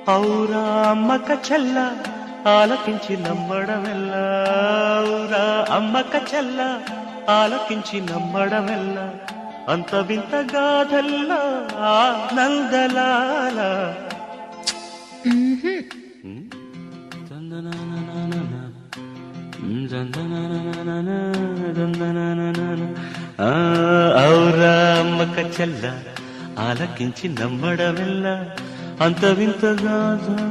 ఔరా అమ్మక చెల్ల ఆలకించి నమ్మడమెల్ల, ఔరా అమ్మక చెల్ల ఆలకించి నమ్మడమెల్ల, అంత వింత గాథల్లా ఆనందలాల. ఔరా అమ్మక చెల్ల ఆలకించి నమ్మడమెల్ల, అంత వింత గాథల్లా.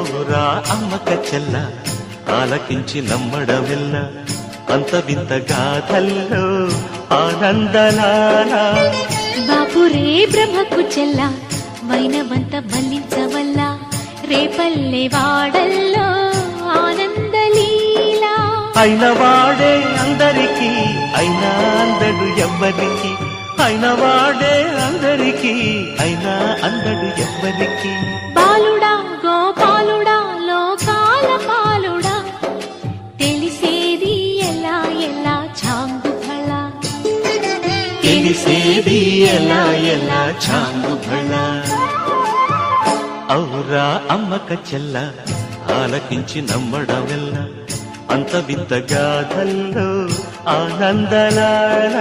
ఔరా అమ్మక చెల్ల ఆలకించి నమ్మడమెల్ల, అంత వింత గాథల్లో ఆనందలాల. బాపురే బ్రహ్మకు చెల్ల వైనవంత వల్లించవల్ల, రేపల్లె వాడల్లో ఆనందలీల. అయిన వాడే అందరికీ అయినా అందడు ఎవ్వరికి, అయిన వాడే అందరికీ అయినా అందడు ఎవ్వరికి. బాలుడా గోపాలుడా లోకాల పాలుడా, తెలిసేది ఎలా ఎలా చాంగుఫళ, తెలిసేది ఎలా ఎలా చాంగుఫళ. ఔరా అమ్మక చెల్ల ఆలకించి నమ్మడమెల్ల, అంత వింత గాథల్లో ఆనందలాల.